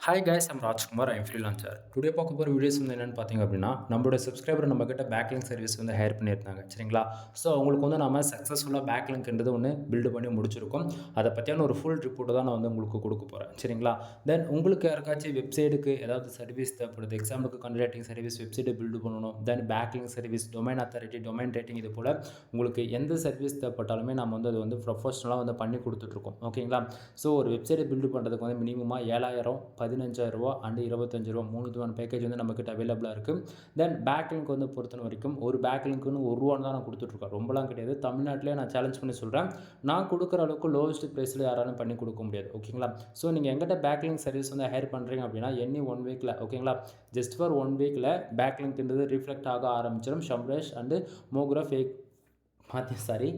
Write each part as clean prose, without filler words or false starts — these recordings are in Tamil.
Hi guys, I'm Rajkumar. I'm freelancer. Today பார்க்க போகிற வீடியோஸ் வந்து என்னென்னு பார்த்தீங்க அப்படின்னா, நம்மளோட சப்ஸ்கிரைபர் நம்மக்கிட்ட பேக்லிங்க் சர்வீஸ் வந்து ஹையர் பண்ணியிருந்தாங்க. சரிங்களா? ஸோ அவங்களுக்கு வந்து நம்ம சக்ஸஸ்ஃபுல்லாக பேக்லிங்க்ன்றது ஒன்று பில்டு பண்ணி முடிச்சிருக்கோம். அதை பற்றியான ஒரு ஃபுல் ரிப்போர்ட் தான் நான் வந்து உங்களுக்கு கொடுக்க போகிறேன். சரிங்களா? தென் உங்களுக்கு யாருக்காச்சும் வெப்சைட்டுக்கு ஏதாவது சர்வீஸ் தேவைப்படுது, எக்ஸாம்பிளுக்கு கண்டக்டிங் சர்வீஸ், வெப்சைட்டை பில்டு பண்ணணும், then backlink service, domain authority, domain rating, இது போல் உங்களுக்கு எந்த சர்வீஸ் தேவைப்பட்டாலுமே நம்ம வந்து அது வந்து ப்ரொஃபஷனலாக வந்து பண்ணி கொடுத்துட்ருக்கோம். ஓகேங்களா? ஸோ ஒரு வெப்சைட்டை பில்டு பண்ணுறதுக்கு வந்து மினிமமாக 7,000, 15,000 அண்ட் 25,000 3 விதமான பேக்கேஜ் வந்து நம்மக்கிட்ட அவைலபிளாக இருக்குது. தென் பேக்லிங்க் வந்து பொறுத்த வரைக்கும் ஒரு பேக்லிங்க்குன்னு ₹1 தான் நான் கொடுத்துட்ருக்கேன். ரொம்பலாம் கிடையாது. தமிழ்நாட்டிலே நான் சேலஞ்ச் பண்ணி சொல்கிறேன், நான் கொடுக்குற அளவுக்கு லோவஸ்ட் ப்ரைஸில் யாராலும் பண்ணி கொடுக்க முடியாது. ஓகேங்களா? ஸோ நீங்கள் எங்கிட்ட பேக்லிங்க் சர்வீஸ் வந்து ஹையர் பண்ணுறீங்க அப்படின்னா எனி 1 வீக்கில், ஓகேங்களா, ஜஸ்ட் ஃபார் 1 வீக்கில் பேக்லிங்க்ன்றது ரிஃப்ளெக்ட் ஆக ஆரம்பிச்சிடும். ஷம்ரேஷ் அண்டு மோக்ரா ஃபேக் sorry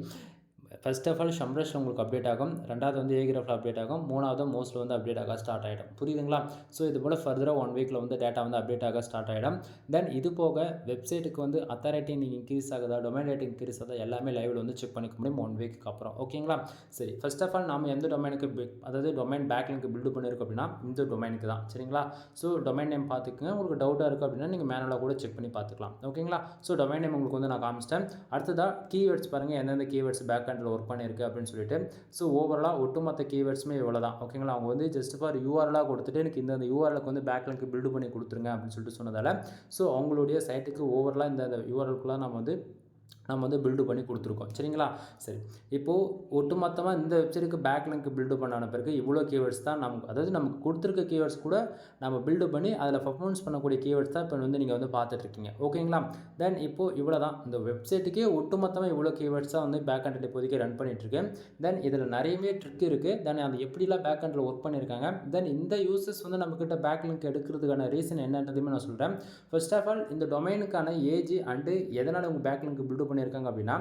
first of all Semrush உங்களுக்கு அப்டேட் ஆகும். ரெண்டாவது வந்து ஏகிராஃபில் அப்டேட் ஆகும். மூணாவது மோஸ்ட்டில் வந்து அப்டேட் ஆக ஸ்டார்ட் ஆகிடும். புரியுதுங்களா? ஸோ இது போல் ஃபர்தராக 1 வீக்கில் வந்து டேட்டா வந்து அப்டேட் ஆக ஸ்டார்ட் ஆகிடும். தென் இது போக வெப்சைட்டுக்கு வந்து அத்தாரிட்டி நீங்கள் இன்க்ரீஸ் ஆகுதா, டொமைன் ரேட்டிங் இன்க்ரீஸ் ஆகுதா, எல்லாமே லைவில் வந்து செக் பண்ணிக்க முடியும் 1 வீக்கு அப்புறம். ஓகேங்களா? சரி, ஃபர்ஸ்ட் ஆஃப் ஆல் நம்ம எந்த டொமைனுக்கு அதாவது டொமைன் பேக்லிங்க் பில்டு பண்ணியிருக்கோம் அப்படின்னா இந்த டொமைனுக்கு தான். சரிங்களா? ஸோ டொமைன் நேம் பார்த்துக்குங்க. உங்களுக்கு டவுட்டாக இருக்குது அப்படின்னா நீங்கள் மேனுவலாக கூட செக் பண்ணி பார்த்துக்கலாம். ஓகேங்களா? ஸோ டொமைன் நேம் உங்களுக்கு வந்து நான் காமிச்சிட்டேன். அடுத்ததாக கீவேர்ட்ஸ் பாருங்கள், எந்தெந்த கீவேர்ட்ஸ் பேக் ஹேண்டில் ஒர்க் பண்ணியிருக்கு அப்படின்னு சொல்லிட்டு. ஸோ ஓவராலாக ஒட்டுமொத்த கீவேர்ட்ஸுமே இவ்வளோ தான். ஓகேங்களா? அவங்க வந்து ஜஸ்ட் ஃபார் யூஆர்எலாக கொடுத்துட்டு எனக்கு இந்த யூஆர்எலுக்கு வந்து பேக்லிங்க் பில்டு பண்ணி கொடுத்துருங்க அப்படின்னு சொல்லிட்டு சொன்னதால் ஸோ அவங்களுடைய சைட்டுக்கு ஓவராலாக இந்த யூஆர்எலுக்குலாம் நம்ம வந்து பில்டு பண்ணி கொடுத்துருக்கோம். சரிங்களா? சரி, இப்போது ஒட்டுமொத்தமாக இந்த வெப்சைட்டுக்கு பேக்லிங்க் பில்டு பண்ணான பிறகு இவ்வளோ கீவேர்ட்ஸ் தான் நமக்கு, அதாவது நமக்கு கொடுத்துருக்க கீவேர்ட்ஸ் கூட நம்ம பில்டு பண்ணி அதில் பர்ஃபார்மன்ஸ் பண்ணக்கூடிய கீவேர்ட்ஸ் தான் இப்போ வந்து நீங்கள் வந்து பார்த்துட்ருக்கீங்க. ஓகேங்களா? தென் இப்போது இவ்வளோ தான் இந்த வெப்சைட்டுக்கே ஒட்டுமொத்தமாக இவ்வளோ கீவேர்ட்ஸ் தான் வந்து பேக் ஹேண்டில் இப்போதைக்கு ரன் பண்ணிகிட்ருக்கேன். தென் இதில் நிறையவே ட்ரிக் இருக்குது. தென் அது எப்படிலாம் பேக் ஹேண்டில் ஒர்க் பண்ணியிருக்காங்க, தென் இந்த யூசர்ஸ் வந்து நம்மக்கிட்ட பேக்லிங்க் எடுக்கிறதுக்கான ரீசன் என்னன்றதையுமே நான் சொல்கிறேன். ஃபர்ஸ்ட் ஆஃப் ஆல் இந்த டொமைனுக்கான ஏஜ் அண்டு எதனால் உங்கள் பேக்லிங்க் பில்டு பண்ணியிருக்காங்க அப்படின்னா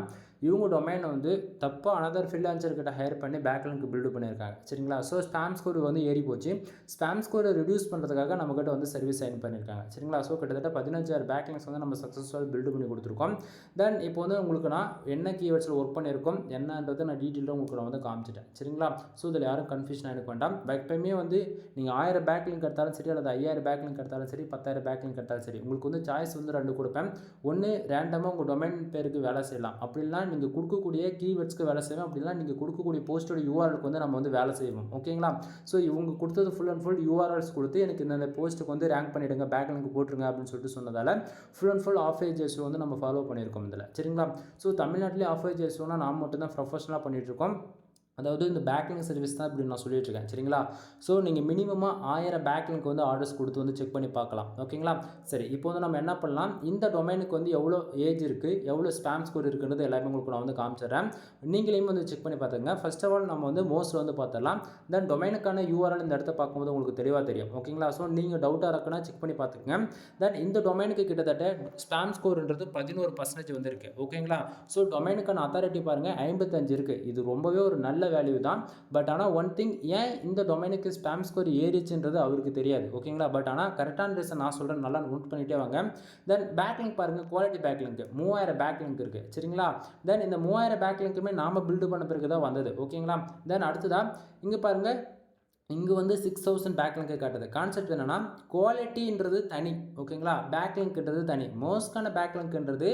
இவங்க டொமைனை வந்து தப்பாக அனதர் ஃப்ரீலான்சர் கிட்ட ஹையர் பண்ணி பேக்லிங்க் பில்டு பண்ணியிருக்காங்க. சரிங்களா? ஸோ ஸ்பாம் ஸ்கோர் வந்து ஏறி போச்சு. ஸ்பாம் ஸ்கோரை ரிடியூஸ் பண்ணுறதுக்காக நம்மக்கிட்ட வந்து சர்வீஸ் சைன் பண்ணியிருக்காங்க. சரிங்களா? ஸோ கிட்டத்தட்ட 15,000 பேக்லிங்ஸ் வந்து நம்ம சக்ஸஸ்ஃபுல்லாக பில்டு பண்ணி கொடுத்துருக்கோம். தென் இப்போ வந்து உங்களுக்கு நான் என்ன கீவேர்ட்ஸில் ஒர்க் பண்ணியிருக்கோம் என்னன்றது நான் டீட்டெயிலாக உங்களுக்கு நான் வந்து காமிச்சிட்டேன். சரிங்களா? ஸோ இதில் யாரும் கன்ஃபியூஷன் ஆகிருக்க வேண்டாம். எப்பயுமே வந்து நீங்கள் 1000 பேக்லிங்க் எடுத்தாலும் சரி, அல்லது 5000 பேக்லிங்க் எடுத்தாலும் சரி, 10,000 பேக்லிங்க் எடுத்தாலும் சரி, உங்களுக்கு வந்து சாய்ஸ் வந்து 2 கொடுப்பேன். ஒன்று ரேண்டமாக உங்கள் டொமைன் பேருக்கு வேலை செய்யலாம். அப்படிலாம் நீங்கள் கொடுக்கக்கூடிய கீவேர்ட்ஸ்க்கு வேலை செய்வோம். அப்படிலாம் நீங்கள் கொடுக்கக்கூடிய போஸ்டோட யூஆர்எலுக்கு வந்து நம்ம வந்து வேலை செய்வோம். ஓகேங்களா? ஸோ இவங்க கொடுத்தது ஃபுல் அண்ட் ஃபுல் யூஆர்எல்ஸ் கொடுத்து எனக்கு இந்த போஸ்ட்டுக்கு வந்து ரேங்க் பண்ணிவிடுங்க, பேக்லிங்க் போட்டுருங்க அப்படின்னு சொல்லிட்டு சொன்னதால் full and full of age SEO வந்து நம்ம ஃபாலோ பண்ணியிருக்கோம் இதில். சரிங்களா? ஸோ தமிழ்நாட்டிலே ஆஃப் ஏஜ் எஸ்ஓனா நாம் மட்டும் தான் ப்ரொஃபஷனலாக பண்ணிகிட்ருக்கோம். அதாவது இந்த பேக்லிங்க் சர்வீஸ் தான் இப்படி நான் சொல்லிட்டுருக்கேன். சரிங்களா? ஸோ நீங்கள் மினிமமாக 1000 பேக்லிங்க் வந்து ஆர்டர்ஸ் கொடுத்து வந்து செக் பண்ணி பார்க்கலாம். ஓகேங்களா? சரி, இப்போ வந்து நம்ம என்ன பண்ணலாம், இந்த டொமைனுக்கு வந்து எவ்வளோ ஏஜ் இருக்குது, எவ்வளோ ஸ்பாம் ஸ்கோர் இருக்குன்றது எல்லாமே உங்களுக்கு நான் வந்து காமிச்சிடுறேன். நீங்களையும் வந்து செக் பண்ணி பார்த்துங்க. ஃபர்ஸ்ட் ஆஃப் ஆல் நம்ம வந்து மோஸ்ட் வந்து பார்த்துடலாம். தென் டொமைனுக்கான யூஆர்எல் இந்த இடத்த பார்க்கும்போது உங்களுக்கு தெளிவாக தெரியும். ஓகேங்களா? ஸோ நீங்கள் டவுட்டாக இருக்குன்னா செக் பண்ணி பார்த்துக்குங்க. தென் இந்த டொமைனுக்கு கிட்டத்தட்ட ஸ்பாம் ஸ்கோர்ன்றது 11% வந்து இருக்குது. ஓகேங்களா? ஸோ டொமைனுக்கான அத்தாரிட்டி பாருங்கள் 55 இருக்குது. இது ரொம்பவே ஒரு நல்ல வேல்யூ தான். பட் ஆனால் ஒன் திங், ஏன் இந்த டொமைனுக்கு ஸ்பாம் ஸ்கோர் ஏறிச்சுன்றது அவருக்கு தெரியாது. ஓகேங்களா? பட் ஆனால் கரெக்டான ரீசன் நான் சொல்கிறேன், நல்லா நோட் பண்ணிட்டே வாங்க. தென் பேக்லிங்க் பாருங்கள், குவாலிட்டி பேக்லிங்க் 3000 பேக்லிங்க் இருக்குது. சரிங்களா? தென் இந்த 3000 பேக்லிங்க்குமே நாம் பில்டு பண்ண பிறகு தான் வந்தது. ஓகேங்களா? தென் அடுத்ததாக இங்கே பாருங்கள், இங்கே வந்து 6000 பேக்லிங்க் காட்டுது. கான்செப்ட் என்னென்னா குவாலிட்டின்றது தனி. ஓகேங்களா? பேக்லிங்க்ன்றது தனி. மோஸ்ட்கான பேக்லிங்க்ன்றது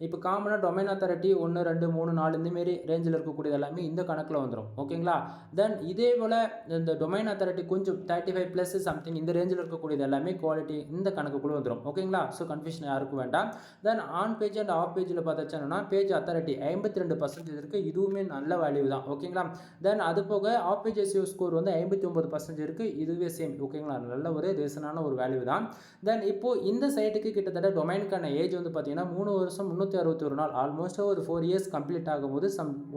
இப்போ காமனாக டொமைன் அத்தாரிட்டி 1 2 3 4 இந்தமாரி ரேஞ்சில் இருக்கக்கூடியது எல்லாமே இந்த கணக்கில் வந்துடும். ஓகேங்களா? தென் இதே போல் இந்த டொமைன் அத்தாரிட்டி கொஞ்சம் 35+ சம்திங் இந்த ரேஞ்சில் இருக்கக்கூடியது எல்லாமே குவாலிட்டி இந்த கணக்குக்குள்ளே வந்துடும். ஓகேங்களா? ஸோ கன்ஃபியூஷன் யாருக்கும் வேண்டாம். Then on page and half பேஜில் பார்த்தாச்சுன்னா பேஜ் அத்தாரிட்டி 52% இருக்குது. இதுவுமே நல்ல வேல்யூ தான். ஓகேங்களா? தென் அது போக ஆஃப் பேஜ் எஸ்இஓ ஸ்கோர் வந்து 59% இருக்குது. இதுவே சேம். ஓகேங்களா? நல்ல ஒரு ரீசனான ஒரு வேல்யூ தான். தென் இப்போது இந்த சைட்டுக்கு கிட்டத்தட்ட டொமைனுக்கான ஏஜ் வந்து பார்த்தீங்கன்னா 3 வருஷம் 361 நாள், ஆல்மோஸ்ட் ஒரு 4 இயர்ஸ் கம்ப்ளீட் ஆகும்போது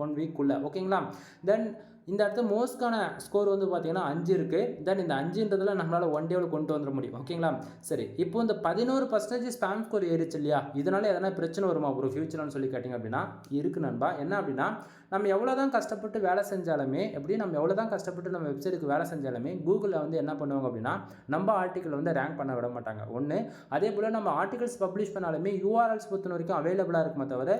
1 வீக்குள்ளே. ஓகேங்களா? தென் இந்த இடத்துல மோஸ்ட்கான ஸ்கோர் வந்து பார்த்தீங்கன்னா 5 இருக்குது. தென் இந்த 5ன்றதுல நம்மளால் ஒன் டேவில் கொண்டு வந்துட முடியும். ஓகேங்களா? சரி, இப்போ இந்த 11% ஸ்பாம் ஸ்கோர் ஏறிச்சு இல்லையா, இதனால் எதனா பிரச்சனை வருமா ஒரு ஃபியூச்சர்னு சொல்லி கேட்டிங்க அப்படின்னா இருக்குது நண்பா. என்ன அப்படின்னா, நம்ம எவ்வளோ தான் கஷ்டப்பட்டு வேலை செஞ்சாலுமே, நம்ம எவ்வளோ தான் கஷ்டப்பட்டு நம்ம வெப்சைட்டுக்கு வேலை செஞ்சாலுமே கூகுளில் வந்து என்ன பண்ணுவாங்க அப்படின்னா நம்ம ஆர்டிக்கல் வந்து ரேங்க் பண்ண விட மாட்டாங்க. ஒன்று, அதே போல் நம்ம ஆர்டிகல்ஸ் பப்ளிஷ் பண்ணாலுமே யூஆர்எல்ஸ் பொறுத்த வரைக்கும் அவைலபிளாக இருக்குமே தவிர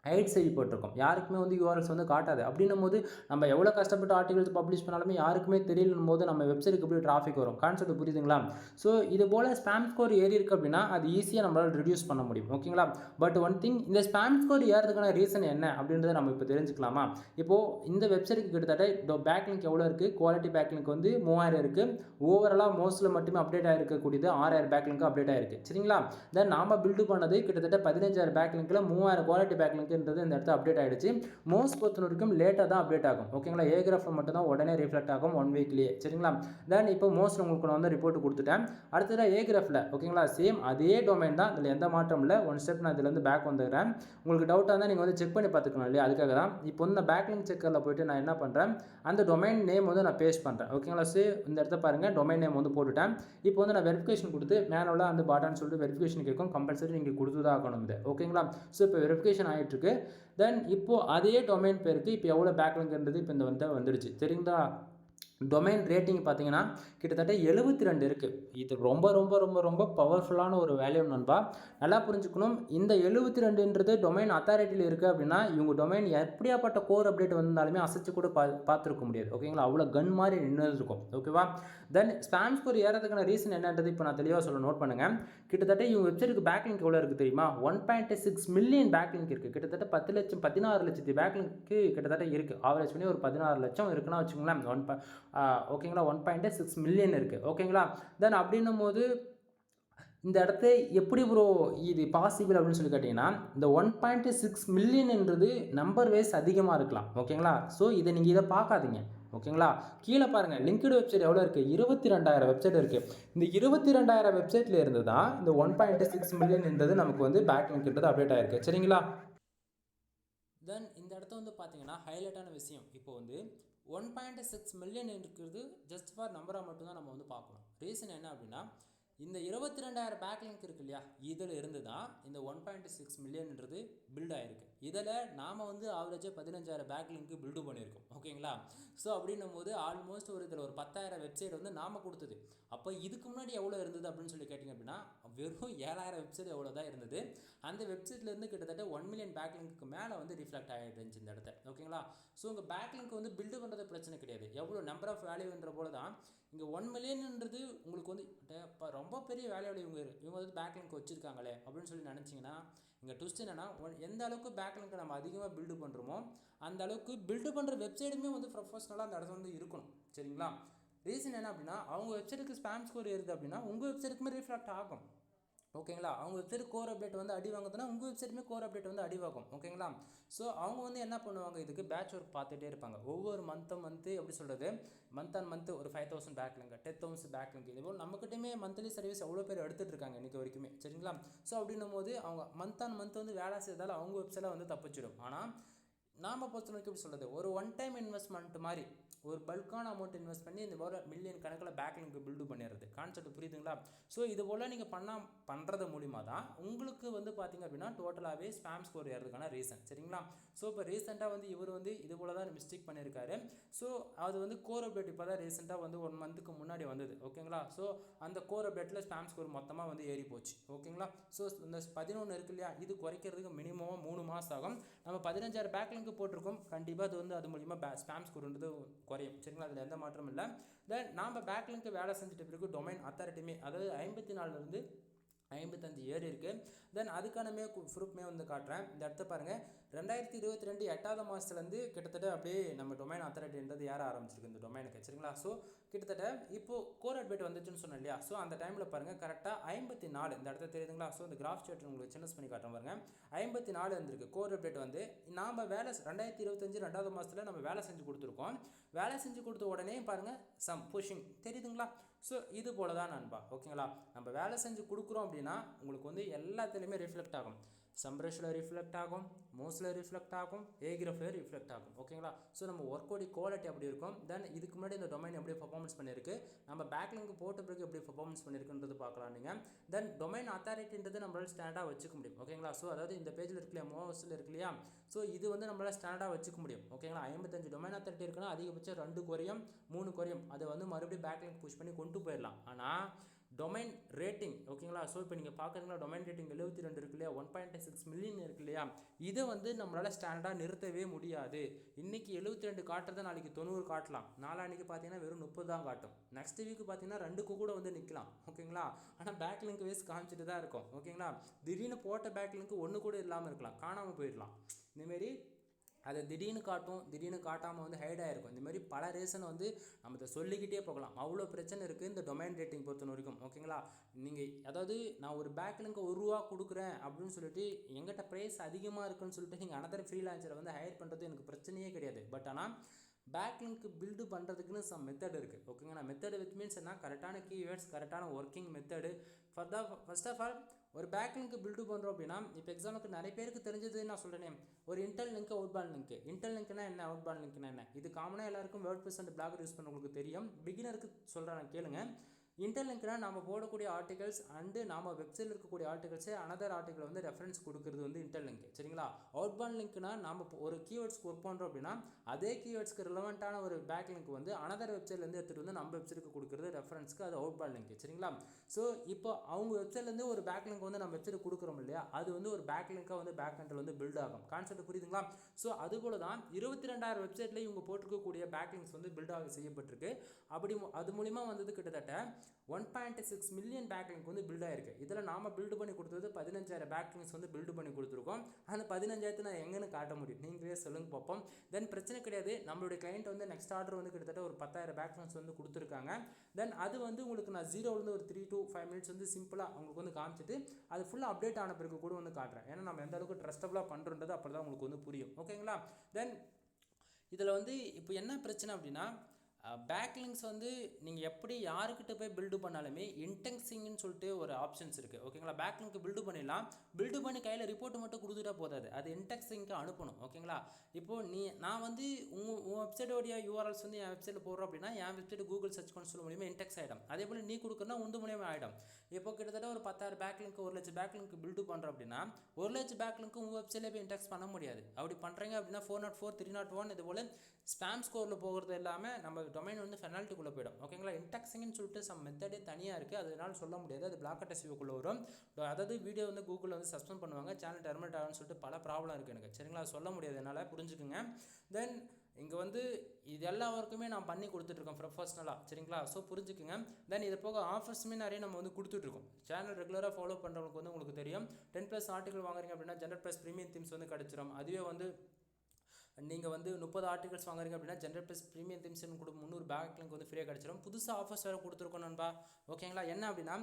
ஹைட் செய்யப்பட்டிருக்கும். யாருக்குமே வந்து யூஆர்எல்ஸ் வந்து காட்டாது. அப்படின்னும் போது நம்ம எவ்வளோ கஷ்டப்பட்டு ஆர்டிகல்ஸ் பப்ளிஷ் பண்ணாலுமே யாருக்குமே தெரியலன்னும் போது நம்ம வெப்சைட்டுக்கு எப்படி டிராஃபிக் வரும்? கான்செப்ட் புரியுதுங்களா? ஸோ இது போல் ஸ்பாம் ஸ்கோர் ஏறி இருக்குது அப்படின்னா அது ஈஸியாக நம்மளால் ரிடியூஸ் பண்ண முடியும். ஓகேங்களா? பட் ஒன் திங், இந்த ஸ்பாம் ஸ்கோர் ஏறதுக்கான ரீசன் என்ன அப்படின்றத நம்ம இப்போ தெரிஞ்சுக்கலாமா? இப்போது இந்த வெப்சைட்டுக்கு கிட்டத்தட்ட பேக்லிங்க் எவ்வளோ இருக்குது? குவாலிட்டி பேக்லிங்க் வந்து 3000 இருக்குது. ஓவராலாக மோஸ்ட்டில் மட்டுமே அப்டேட் ஆகிருக்கக்கூடியது 6000 பேக்லிங்க் அப்டேட் ஆகிருக்கு. சரிங்களா? தென் நாம் பில்டு பண்ணது கிட்டத்தட்ட 15000 பேக்லிங்கில் 3000 குவாலிட்டி பேக்லிங்க் இந்த இடத்துல அப்டேட் ஆகிடுச்சு. மோஸ்ட் பொறுத்த வரைக்கும் லேட்டாக தான் அப்டேட் ஆகும். ஓகேங்களா? ஏகிராஃபில் மட்டும் தான் உடனே ரிஃப்ளெக்ட் ஆகும் 1 வீக்லேயே. சரிங்களா? தென் இப்போ மோஸ்ட் உங்களுக்கு நான் வந்து ரிப்போர்ட் கொடுத்துட்டேன். அடுத்ததாக ஏகிராஃபில் ஓகேங்களா, சேம் அதே டொமைன் தான், இதில் எந்த மாற்றம் இல்லை. ஒன் ஸ்டெப் நான் இதிலேருந்து பேக் வந்துடுறேன். உங்களுக்கு டவுட்டாக இருந்தால் நீங்கள் வந்து செக் பண்ணி பார்த்துக்கணும் இல்லையா? அதுக்காக தான் இப்போ வந்து நான் பேக்லிங்க் செக்கரில் போய்ட்டு நான் என்ன பண்ணுறேன், அந்த டொமைன் நேம் வந்து நான் பேஸ்ட் பண்ணுறேன். ஓகேங்களா? ஸோ இந்த இடத்த பாருங்கள், டொமைன் நேம் வந்து போட்டுட்டேன். இப்போ வந்து நான் வெரிஃபிகேஷன் கொடுத்து மேனுவலாக அந்த பாட்டான்னு சொல்லிட்டு வெரிஃபிகேஷன் கேட்கும். கம்பல்சரி நீங்கள் கொடுத்து தான் ஆகணும் இது. ஓகேங்களா? ஸோ இப்போ வெரிஃபிகேஷன் ஆகிட்டு இருக்கு. தென் இப்போது அதே டொமைன் பேருக்கு இப்போ எவ்வளோ பேக்லிங்க்ன்றது இப்போ இந்த வந்துடுச்சு. சரிங்களா? டொமைன் ரேட்டிங் பார்த்தீங்கன்னா கிட்டத்தட்ட 72 இருக்குது. இது ரொம்ப ரொம்ப ரொம்ப ரொம்ப பவர்ஃபுல்லான ஒரு வேல்யூ நண்பா. நல்லா புரிஞ்சுக்கணும். இந்த 72ன்றது டொமைன் அத்தாரிட்டியில் இருக்குது அப்படின்னா இவங்க டொமைன் எப்படியாப்பட்ட கோர் அப்டேட் வந்தாலுமே அசைச்சு கூட பார்த்துருக்க முடியாது. ஓகேங்களா? அவ்வளோ கன் மாதிரி நின்று இருக்கும். ஓகேவா? தென் ஸ்பாம் ஸ்கோர் ஏறதுக்கான ரீசன் என்னன்றது இப்போ நான் தெளிவாக சொல்ல நோட் பண்ணுங்கள். கிட்டத்தட்ட இவங்க வெப்சைட்டுக்கு பேக்லிங்க் எவ்வளோ இருக்குது தெரியுமா? 1.6 மில்லியன் பேக்லிங்க் இருக்குது. கிட்டத்தட்ட 10 லட்சம் 16 லட்சத்து பேக்லிங்க்கு கிட்டத்தட்ட இருக்குது. ஆவரேஜ் பண்ணி ஒரு 16 லட்சம் இருக்குன்னா வச்சுக்கோங்களேன். ஓகேங்களா? 1.6 மில்லியன் இருக்குது. ஓகேங்களா? தென் அப்படின்னும் போது இந்த இடத்த எப்படி ப்ரோ இது பாசிபிள் அப்படின்னு சொல்லி கேட்டிங்கன்னா, இந்த 1.6 மில்லியன்ன்றது நம்பர் வைஸ் அதிகமாக இருக்கலாம். ஓகேங்களா? ஸோ இதை பார்க்காதீங்க. ஓகேங்களா? கீழே பாருங்கள், லிங்க்டு வெப்சைட் எவ்வளோ இருக்குது? 22,000 வெப்சைட் இருக்குது. இந்த 22,000 வெப்சைட்டில் இருந்து தான் இந்த 1.6 மில்லியன்ன்றது நமக்கு வந்து பேக்லிங்க்ன்றது அப்டேட் ஆகிருக்கு. சரிங்களா? தென் இந்த இடத்த வந்து பார்த்தீங்கன்னா ஹைலைட்டான விஷயம், இப்போ வந்து 1.6 மில்லியன் இருக்கிறது ஜஸ்ட் ஃபார் நம்பராக மட்டும்தான் நம்ம வந்து பார்க்கணும். ரீசன் என்ன அப்படின்னா, இந்த 22,000 பேக்லிங்க் இருக்கு இல்லையா, இதில் இருந்து தான் இந்த 1.6 மில்லியன்ன்றது பில்ட் ஆகிருக்கு. இதில் நாம் வந்து ஆவரேஜாக 15,000 பேக்லிங்க்கு பில்டு பண்ணியிருக்கோம். ஓகேங்களா? ஸோ அப்படின்னும் போது ஆல்மோஸ்ட் இதில் ஒரு 10,000 வெப்சைட் வந்து நாம் கொடுத்தது. அப்போ இதுக்கு முன்னாடி எவ்வளோ இருந்தது அப்படின்னு சொல்லி கேட்டிங்க அப்படின்னா வெறும் 7,000 வெப்சைட் எவ்வளோ தான் இருந்தது. அந்த வெப்சைட்லேருந்து கிட்டத்தட்ட 1 மில்லியன் பேக்லிங்க்கு மேலே வந்து ரிஃப்ளெக்ட் ஆகிட்டு இருந்துச்சு இந்த இடத்த. ஓகேங்களா? ஸோ உங்கள் பேக்லிங்க் வந்து பில்டு பண்ணுறது பிரச்சனை கிடையாது. எவ்வளோ நம்பர் ஆஃப் வேல்யூன்ற போல தான் இங்கே 1 மில்லியன்ன்றது உங்களுக்கு வந்து ரொம்ப பெரிய வேல்யூவில் இவங்க வந்து பேக்லிங்க் வச்சுருக்காங்களே அப்படின்னு சொல்லி நினச்சிங்கன்னா, இங்கே ட்விஸ்ட் என்னென்னா, எந்த அளவுக்கு பேக்லிங்க்கை நம்ம அதிகமாக பில்டு பண்ணுறோமோ அந்த அளவுக்கு பில்டு பண்ணுற வெப்சைட்டுமே வந்து ப்ரொஃபஷனலாக அந்த இடத்துல வந்து இருக்கணும். சரிங்களா? ரீசன் என்ன அப்படின்னா, அவங்க வெப்சைட்டுக்கு ஸ்பாம் ஸ்கோர் ஏறுது அப்படின்னா உங்கள் வெப்சைட்டுக்குமே ரிஃப்ளெக்ட் ஆகும். ஓகேங்களா? அவங்க வெப்சைட் கோர் அப்டேட் வந்து அடி வாங்குதுன்னா உங்கள் வெப்சைட்டுமே கோர் அப்டேட் வந்து அடி வாங்கும். ஓகேங்களா? ஸோ அவங்க வந்து என்ன பண்ணுவாங்க, இதுக்கு பேட்ச் ஒர்க் பார்த்துட்டே இருப்பாங்க. ஒவ்வொரு மந்த்து எப்படி சொல்கிறது, மந்த் ஆன் மந்த் ஒரு 5,000 பேக்லிங்க் 10,000 பேக்லிங்க் இதுபோல் நம்மக்கிட்டமே மந்த்லி சர்வீஸ் எவ்வளோ பேர் எடுத்துகிட்டு இருக்காங்க இன்றைக்கி வரைக்குமே. சரிங்களா? ஸோ அப்படின்னும் போது அவங்க மந்த் ஆன் மந்த் வந்து வேலை செய்தால் அவங்க வெப்சைட்டில் வந்து தப்பிச்சிடும். ஆனால் நாம் பொறுத்தவரைக்கும் எப்படி சொல்கிறது, ஒரு ஒன் டைம் இன்வெஸ்ட்மெண்ட் மாதிரி ஒரு பல்கான அமௌண்ட் இன்வெஸ்ட் பண்ணி இந்த போல் மில்லியன் கணக்கில் பேக்லிங்க் பில்டு பண்ணிடுறது. கான்செப்ட் புரியுதுங்களா? ஸோ இது போல் நீங்கள் பண்ணுறது மூலிமா தான் உங்களுக்கு வந்து பார்த்திங்க அப்படின்னா டோட்டலாகவே ஸ்பாம் ஸ்கோர் ஏறதுக்கான ரீசன். சரிங்களா? ஸோ இப்போ ரீசெண்டாக வந்து இவர் வந்து இது போல் தான் மிஸ்டேக் பண்ணியிருக்காரு. ஸோ அது வந்து கோர் அப்டேட் இப்போ தான் ரீசெண்டாக வந்து 1 மந்த்துக்கு முன்னாடி வந்தது. ஓகேங்களா? ஸோ அந்த கோர் அப்டேட்டில் ஸ்பாம் ஸ்கோர் மொத்தமாக வந்து ஏறி போச்சு. ஓகேங்களா? ஸோ இந்த 11 இருக்கு இல்லையா, இது குறைக்கிறதுக்கு மினிமமாக 3 மாதம் ஆகும். நம்ம 15,000 பேக்லிங்க் போட்டிருக்கோம். கண்டிப்பாக அது வந்து அது மூலிமா ஸ்பாம் ஸ்கோர்ன்றது குறையும். சரிங்களா? அதில் எந்த மாற்றமும் இல்லை. தென் நாம் பேக்லிங்க்கு வேலை செஞ்சுட்டு பிறகு டொமைன் அத்தாரிட்டியுமே, அதாவது 54 55 ஏறி இருக்குது. தென் அதுக்கானமே ப்ரூஃப்மே வந்து காட்டுறேன். இந்த இடத்த பாருங்கள், 2022 8வது மாதத்துலேருந்து கிட்டத்தட்ட அப்படியே நம்ம டொமைன் அத்தாரிட்டின்றது ஏற ஆரம்பிச்சிருக்கு இந்த டொமைனுக்கு. சரிங்களா? ஸோ கிட்டத்தட்ட இப்போது கோர் அப்டேட் வந்துச்சுன்னு சொன்னேன் இல்லையா, ஸோ அந்த டைமில் பாருங்கள் கரெக்டாக 54 இந்த இடத்த தெரியுதுங்களா? ஸோ இந்த கிராஃப் சார்ட் உங்களுக்கு சின்னஸ் பண்ணி காட்டுறேன் பாருங்கள். 54 இருந்திருக்கு கோர் அப்டேட் வந்து. நாம் வேலை 2025 2வது மாதத்தில் நம்ம வேலை செஞ்சு கொடுத்துருக்கோம். வேலை செஞ்சு கொடுத்த உடனே பாருங்கள் சம் புஷிங் தெரியுதுங்களா? ஸோ இது போல தான் நண்பா. ஓகேங்களா? நம்ம வேலை செஞ்சு கொடுக்குறோம் அப்படின்னா உங்களுக்கு வந்து எல்லாத்துலேயுமே ரிஃப்ளெக்ட் ஆகும். சம்ப்ரஷில் ரிஃப்ளெக்ட் ஆகும், மோஸ்டில் ரிஃப்ளெக்ட் ஆகும், ஏகிராஃபில் ரிஃப்ளெக்ட் ஆகும். ஓகேங்களா? ஸோ நம்ம ஒர்க்கோடைய குவாலிட்டி அப்படி இருக்கும். தென் இதுக்கு முன்னாடி இந்த டொமைன் எப்படி பர்ஃபார்மன்ஸ் பண்ணியிருக்கு, நம்ம பேக்லிங்க் போட்ட பிறகு எப்படி பர்ஃபார்மன்ஸ் பண்ணியிருக்குன்றது பார்க்கலாம் நீங்கள். தென் டொமைன் அத்தாரிட்டின்றது நம்மளால் ஸ்டாண்டாக வச்சுக்க முடியும். ஓகேங்களா? ஸோ அதாவது இந்த பேஜில் இருக்கு இல்லையா, மோஸ்டில் இருக்கு இல்லையா, ஸோ இது வந்து நம்மளால் ஸ்டாண்டாக வச்சுக்க முடியும். ஓகேங்களா? 55 டொமைன் அத்தாரிட்டி இருக்குன்னா அதிகபட்சம் 2 குறையும் 3 குறையும். அதை வந்து மறுபடியும் பேக்லிங்க் புஷ் பண்ணி கொண்டு போயிடலாம். ஆனால் டொமைன் ரேட்டிங் ஓகேங்களா. ஸோ இப்போ நீங்கள் பார்க்குறீங்களா டொமைன் ரேட்டிங் 72 இருக்கு இல்லையா, 1.6 மில்லியன் இருக்கு இல்லையா, இதை வந்து நம்மளால் ஸ்டாண்டர்டாக நிறுத்தவே முடியாது. இன்றைக்கி 72 காட்டுறதை நாளைக்கு 90 காட்டலாம், நாளான்னைக்கு பார்த்தீங்கன்னா வெறும் 30 தான் காட்டும், நெக்ஸ்ட் வீக் பார்த்தீங்கன்னா 2க்கு கூட வந்து நிற்கலாம் ஓகேங்களா. ஆனால் பேக் லிங்க் வேஸ்ட் காமிச்சிட்டு தான் இருக்கும் ஓகேங்களா. திடீர்னு போட்ட பேக் லிங்க் ஒன்று கூட இல்லாமல் இருக்கலாம், காணாமல் போயிடலாம். இந்தமாரி அதை திடீர்னு காட்டும், திடீர்னு காட்டாமல் வந்து ஹைட் ஆகிருக்கும். இந்தமாதிரி பல ரீசன் வந்து நம்ம இதை சொல்லிக்கிட்டே போகலாம், அவ்வளோ பிரச்சனை இருக்குது இந்த டொமைன் ரேட்டிங் பொறுத்த வரைக்கும் ஓகேங்களா. நீங்கள் அதாவது நான் ஒரு பேக் லிங்க் ₹1 கொடுக்குறேன் அப்படின்னு சொல்லிட்டு எங்கிட்ட ப்ரைஸ் அதிகமாக இருக்குன்னு சொல்லிட்டு நீங்கள் அனதர் ஃப்ரீலான்சரை வந்து ஹையர் பண்ணுறது எனக்கு பிரச்சனையே கிடையாது. பட் ஆனால் பேக் லிங்க் பில்டு பண்ணுறதுக்குன்னு சம் மெத்தட் இருக்குது ஓகேங்களா. மெத்தட் வித் மீன்ஸ் என்ன, கரெக்டான கீவேர்ட்ஸ், கரெக்டான working method. First of all ஒரு பேக் லிங்க் பில்டு பண்ணுறோம் அப்படின்னா, இப்போ எக்ஸாம்பிளுக்கு நிறைய பேருக்கு தெரிஞ்சது நான் சொல்கிறேன், ஒரு internal link outbound link. Internal லிங்க்னா என்ன, அவுட் பாண்ட் லிங்க்னா என்ன, இது காமனாக எல்லாருக்கும் வேர்ட்பிரஸ் அண்ட் பிளாகர் யூஸ் பண்ணுறவங்களுக்கு தெரியும். பிகினருக்கு சொல்கிறேன் கேளுங்க. இன்டெல் லிங்க்னா நம்ம போடக்கூடிய ஆர்டிகல்ஸ் அண்டு நம்ம வெப்சைட்டில் இருக்கக்கூடிய ஆர்டிகல்ஸே அனதர் ஆர்டிகல் வந்து ரெஃபரன்ஸ் கொடுக்குறது வந்து இன்டெல் லிங்க் சரிங்களா. அவுட் பாண்ட் லிங்க்னா நம்ம ஒரு கீவேர்ட்ஸ் ஒர்க் பண்ணுறோம் அப்படின்னா அதே கீவேர்ட்ஸ்க்கு ரிலவெண்ட்டான ஒரு பேக் லிங்க் வந்து அனதர் வெப்சைட்லேருந்து எடுத்துகிட்டு வந்து நம்ம வெப்சைட்டுக்கு கொடுக்குறது ரெஃபரன்ஸ்க்கு, அது அவுட் பாண்ட் லிங்க் சரிங்களா. ஸோ இப்போ அவங்க வெப்சைட்லேருந்து ஒரு பேக் லிங்க் வந்து நம்ம வெப்சைட் கொடுக்குறோம் இல்லையா, அது வந்து ஒரு பேக் லிங்காக வந்து பேக் எண்டில் வந்து பில்ட் ஆகும். கான்செப்ட் புரியுதுங்களா. ஸோ அதுபோல தான் 22,000 வெப்சைட்டில் இவங்க போட்டிருக்கக்கூடிய பேக் லிங்க்ஸ் வந்து பில்ட் ஆக செய்யப்பட்டிருக்கு. அப்படி அது மூலிமா வந்தது கிட்டத்தட்ட 1.6 மில்லியன் பேக் லிங்க் வந்து பில்ட் ஆயிருக்கு. இதில் நாம் பில்டு பண்ணி கொடுத்தது 15,000 பேக் லிங்க்ஸ் வந்து பில்டு பண்ணி கொடுத்துருக்கோம். அந்த 15,000 நான் எங்கன்னு காட்ட முடியும், நீங்களே சொல்லுங்க பார்ப்போம். தென் பிரச்சனை கிடையாது, நம்மளுடைய கிளைண்ட் வந்து நெக்ஸ்ட் ஆர்டர் வந்து கிட்டத்தட்ட ஒரு 10,000 பேக் லிங்க்ஸ் வந்து கொடுத்துருக்காங்க. தென் அது வந்து உங்களுக்கு நான் 0லேருந்து ஒரு 3 to 5 மினிட்ஸ் வந்து சிம்பிளாக உங்களுக்கு வந்து காமிச்சிட்டு அது ஃபுல்லாக அப்டேட் ஆன பிறகு கூட வந்து காட்டுறேன். ஏன்னா நம்ம எந்த அளவுக்கு ட்ரஸ்டபுளாக பண்ணுறது அப்போ தான் உங்களுக்கு வந்து புரியும் ஓகேங்களா. தென் இதில் வந்து இப்போ என்ன பிரச்சனை அப்படின்னா, பேக் லிங்க்ஸ் வந்து நீங்கள் எப்படி யாருக்கிட்ட போய் பில்டு பண்ணாலுமே இன்டெக்ஸிங்னு சொல்லிட்டு ஒரு ஆப்ஷன்ஸ் இருக்குது ஓகேங்களா. பேக் லிங்க் பில்டு பண்ணிடலாம், பில்டு பண்ணி கையில் ரிப்போர்ட் மட்டும் கொடுத்துட்டா போதாது, அது இன்டெக்ஸிங்க்கு அனுப்பணும் ஓகேங்களா. இப்போது நான் வந்து உங்கள் வெப்சைட்டோடைய யூஆர்எல்ஸ் வந்து என் வெப்சைட்டில் போடுறோம் அப்படின்னா என் வெப்சைட் கூகுள் சர்ச் கன்சோல் மூலியமாக இன்டெக்ஸ் ஆகிடும். அதே போல் நீ கொடுக்குறனா உந்து மூலியமாக ஆகிடும். இப்போ கிட்டத்தட்ட ஒரு 10,000 backlink 1,00,000 back link build பண்ணுறோம் அப்படின்னா 1,00,000 பேக் லிங்க் உங்கள் வெப்சைட்டில் போய் இன்டெக்ஸ் பண்ண முடியாது. அப்படி பண்ணுறீங்க அப்படின்னா 404, 301 இது போல் ஸ்பாம் ஸ்கோரில் போகிறது எல்லாமே நம்ம டொமைன் வந்து பெனால்ட்டி குள்ளே போய்டும் ஓகேங்களா. இன்டெக்ஸிங்னு சொல்லிட்டு சம் மெத்தடே தனியாக இருக்குது, அதனால சொல்ல முடியாது, அது பிளாக் டெஸ்டிவுக்குள்ளே வரும். அதாவது வீடியோ வந்து கூகுளில் வந்து சஸ்பெண்ட் பண்ணுவாங்க, சேனல் டெர்மினேட் ஆகும்னு சொல்லிட்டு பல ப்ராப்ளம் இருக்குது எனக்கு சரிங்களா. சொல்ல முடியாது என்னால், புரிஞ்சுக்குங்க. தென் இங்கே வந்து இது எல்லா ஒர்க்குமே நான் பண்ணி கொடுத்துட்ருக்கோம் ப்ரொஃபஷ்னலாக சரிங்களா. ஸோ புரிஞ்சுக்குங்க. தென் இது போக ஆஃபர்ஸுமே நிறைய நம்ம வந்து கொடுத்துட்ருக்கோம். சேனல் ரெகுலராக ஃபாலோ பண்ணுறவங்களுக்கு வந்து உங்களுக்கு தெரியும், 10+ ஆர்டிகல் வாங்குறீங்க அப்படின்னா ஜென்ரல்+ ப்ரீமியம் தீம்ஸ் வந்து கிடச்சிரும். அதுவே வந்து நீங்கள் வந்து 30 ஆர்டிகல்ஸ் வாங்குறீங்க அப்படின்னா ஜென்ரல்+ ப்ரீமியம் தீம்ஸ்னு கூட 300 பேக் லிங்க் வந்து ஃப்ரீயாக கிடச்சிரும். புதுசாக ஆஃபர்ஸ் வேறு கொடுத்துருக்கோம் நண்பா ஓகேங்களா. என்ன அப்படின்னா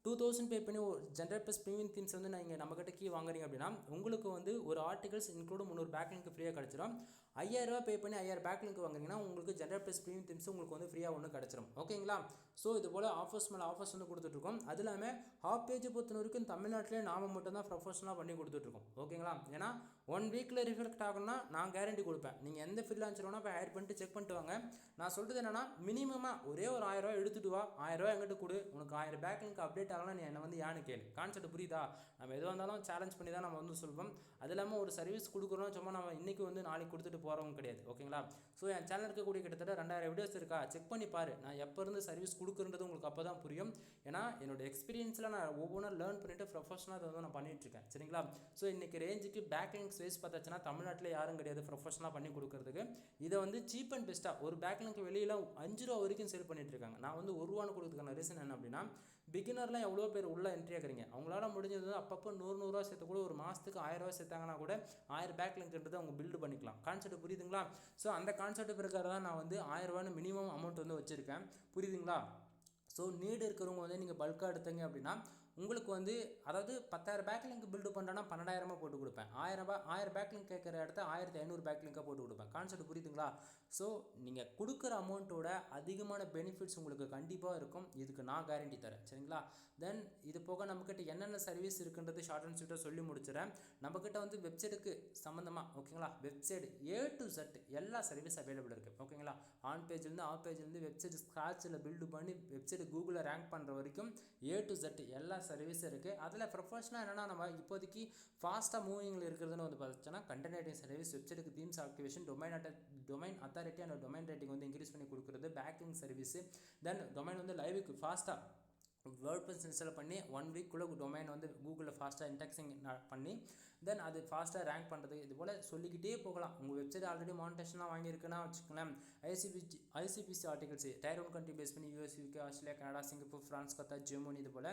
2,000 பே பண்ணி ஜென்ரல்+ ப்ரீமியம் தீம்ஸ் வந்து நீங்கள் நம்மகிட்ட கீ வாங்குறீங்க அப்படின்னா உங்களுக்கு வந்து ஒரு ஆர்டிகல்ஸ் இன்க்ளூட் 300 பேக் லிங்க் ஃப்ரீயாக கிடச்சிரும். 5,000 பே பண்ணி 5,000 பேக் லிங்க் வாங்குறீங்கன்னா உங்களுக்கு ஜென்ரல்+ ப்ரீமியம் தீம்ஸ் உங்களுக்கு வந்து ஃப்ரீயாக ஒன்று கிடச்சிரும் ஓகேங்களா. ஸோ இது போல் ஆஃபர்ஸ் மேலே ஆஃபர்ஸ் வந்து கொடுத்துட்ருக்கோம். அது இல்லாமல் ஹாப் பேஜ் பொறுத்த வரைக்கும் தமிழ்நாட்டிலே நாம் மட்டும் தான் ப்ரொஃபஷனலாக பண்ணி கொடுத்துட்ருக்கோம் ஓகேங்களா. ஏன்னா 1 வீக்கில் ரிஃப்ளெக்ட் ஆகும்னா நான் கேரண்டி கொடுப்பேன். நீங்கள் எந்த ஃப்ரீலான்சர் வேணால் போய் ஹையர் பண்ணிட்டு செக் பண்ணிட்டு வாங்க. நான் சொல்கிறது என்னன்னா மினிமமாக ஒரே ஒரு 1,000 எடுத்துகிட்டு வா, 1,000 எங்கிட்ட கொடு, உனக்கு 1000 பேக் லிங்க் அப்டேட் ஆகலாம், நீ என்னை வந்து கேளு. கான்செப்ட் புரியுதா. நம்ம எதுவாக இருந்தாலும் சேலஞ்ச் பண்ணி தான் நம்ம வந்து சொல்வோம். அது இல்லாமல் ஒரு சர்வீஸ் கொடுக்குறோம் சும்மா நம்ம இன்றைக்கி வந்து நாளைக்கு கொடுத்துட்டு போகிறவங்க கிடையாது ஓகேங்களா. ஸோ என் சேனல் இருக்கக்கூடிய கிட்டத்தட்ட 2,000 வீடியோஸ் இருக்கா, செக் பண்ணி பாரு. நான் எப்போ இருந்து சர்வீஸ் கொடுக்குறது உங்களுக்கு அப்போ தான் புரியும். ஏன்னா என்னோட எக்ஸ்பீரியன்ஸில் நான் ஒவ்வொன்றும் லேர்ன் பண்ணிவிட்டு ப்ரொஃபஷனலாக அதை வந்து நான் பண்ணிகிட்ருக்கேன் சரிங்களா. ஸோ இன்றைக்கி ரேஞ்சுக்கு பேக் லிங்க் ஸ்பேஸ் பார்த்தாச்சுன்னா தமிழ்நாட்டில் யாரும் கிடையாது ப்ரொஃபஷனலாக பண்ணி கொடுக்குறதுக்கு. இதை வந்து சீப் அண்ட் பெஸ்ட்டாக ஒரு பேக் லிங்க் வெளியில் 5 ரூபா வரைக்கும் சேல் பண்ணிட்டு இருக்காங்க. நான் வந்து 1 ரூபான்னு கொடுக்குறதுக்கான ரீசன் என்ன அப்படின்னா, பிகினர்லாம் எவ்வளோ பேர் உள்ள என்ட்ரி ஆகுறீங்க, அவங்களால முடிஞ்சது அப்பப்போ 100 ரூபா சேர்த்து கூட ஒரு மாதத்துக்கு 1000 ரூபா சேர்த்தாங்கன்னா கூட 1000 பேக் லிங்க்ன்றது அவங்க பில்டு பண்ணிக்கலாம். கான்செப்ட் புரியுதுங்களா. ஸோ அந்த கான்செப்ட் பிரகாரம் தான் நான் வந்து 1000 ரூபான்னு மினிமம் அமௌண்ட் வந்து வச்சுருக்கேன். புரியுதுங்களா. ஸோ நீடு இருக்கிறவங்க வந்து நீங்கள் பல்காக எடுத்தீங்க அப்படின்னா உங்களுக்கு வந்து அதாவது 10,000 பேக் லிங்க் பில்டு பண்ணுறேன்னா 12,000 போட்டு கொடுப்பேன். 1000 பேக் லிங்க் கேட்குற இடத்த 1,500 பேக் லிங்காக போட்டு கொடுப்பேன். கான்செப்ட் புரியுதுங்களா. ஸோ நீங்கள் கொடுக்குற அமௌண்ட்டோட அதிகமான பெனிஃபிட்ஸ் உங்களுக்கு கண்டிப்பாக இருக்கும், இதுக்கு நான் கேரண்டி தரேன் சரிங்களா. தென் இது போக நம்மக்கிட்ட என்னென்ன சர்வீஸ் இருக்குன்றது ஷார்ட் அண்ட் ஸ்வீட்டாக சொல்லி முடிச்சிடறேன். நம்மக்கிட்ட வந்து வெப்சைட்டுக்கு சம்மந்தமாக ஓகேங்களா, வெப்சைட் A to Z எல்லா சர்வீஸ் அவைலபிள் இருக்குது ஓகேங்களா. ஆன் பேஜ்லேருந்து ஆஃப் பேஜ்லேருந்து வெப்சைட் ஸ்க்ராட்சில் பில்டு பண்ணி வெப்சைட் கூகுளில் ரேங்க் பண்ணுற வரைக்கும் A to Z எல்லா சர்வீஸ் இருக்குது. அதில் ப்ரொஃபஷனாக என்னென்னா நம்ம இப்போதைக்கு ஃபாஸ்ட்டாக மூவிங்கில் இருக்கிறதுன்னு வந்து பார்த்தீங்கன்னா கண்டென்ட் ரைட்டிங் சர்வீஸ், வெப்சைட்டுக்கு themes activation, domain authority and domain rating வந்து இன்க்ரீஸ் பண்ணி கொடுக்குறது, பேக்கிங் சர்வீஸ், தென் டொமைன் வந்து லைவுக்கு ஃபாஸ்ட்டாக வேர்ட்ப்ரெஸ் இன்ஸ்டால் பண்ணி 1 வீக்குள்ளே டொமைன் வந்து கூகுளில் ஃபாஸ்ட்டாக இன்டெக்ஸிங் பண்ணி தென் அது ஃபாஸ்ட்டாக ரேங்க் பண்ணுறது, இது போல் சொல்லிக்கிட்டே போகலாம். உங்கள் வெப்சைட் ஆல்ரெடி மானிட்டேஷன்லாம் வாங்கியிருக்குன்னா வச்சுக்கோங்களேன், ICPC articles Tier 1 country base பண்ணி US, UK, Australia, Canada, Singapore, France, Qatar, Germany இது போல்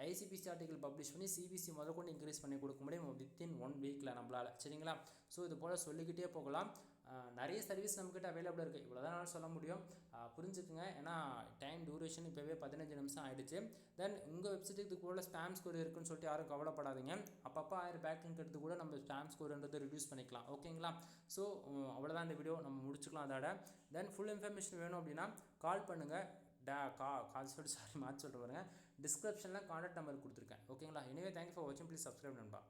ஐசிபிசி ஆர்டிகல் பப்ளிஷ் பண்ணி சிபிசி முதல் கொண்டு இன்க்ரீஸ் பண்ணி கொடுக்க முடியும் வித்தின் 1 வீக்கில் நம்மளால். சரிங்களா? ஸோ இது போல் சொல்லிக்கிட்டே போகலாம். நிறைய சர்வீஸ் நம்மக்கிட்ட அவைலபிளாக இருக்குது. இவ்வளோ தான் நான் சொல்ல முடியும். புரிஞ்சுக்குங்க. ஏன்னா டைம் டியூரேஷன் இப்போவே 15 நிமிஷம் ஆகிடுச்சு. தென் உங்கள் வெப்சைட்டுக்கு கூட ஸ்பேம் ஸ்கோர் இருக்குன்னு சொல்லிட்டு யாரும் கவலைப்படாதீங்க. அப்பப்போ 1000 பேக்லிங்க் எடுத்து கூட நம்ம ஸ்பேம் ஸ்கோர்ன்றதை ரிடியூஸ் பண்ணிக்கலாம். ஓகேங்களா? ஸோ அவ்வளோதான், இந்த வீடியோ நம்ம முடிச்சுக்கலாம் அதோட. தென் ஃபுல் இன்ஃபர்மேஷன் வேணும் அப்படின்னா கால் பண்ணுங்கள். கால் சொல்லிட்டு மாற்றி சொல்லிட்டு பாருங்கள். டிஸ்கிரிப்ஷனில் கான்டாக்ட் நம்பர் கொடுத்துருக்கேன். ஓகேங்களா? எனிவே தேங்க்யூ ஃபார் வாட்சிங். ப்ளீஸ் சப்ஸ்கிரைப் நண்பா.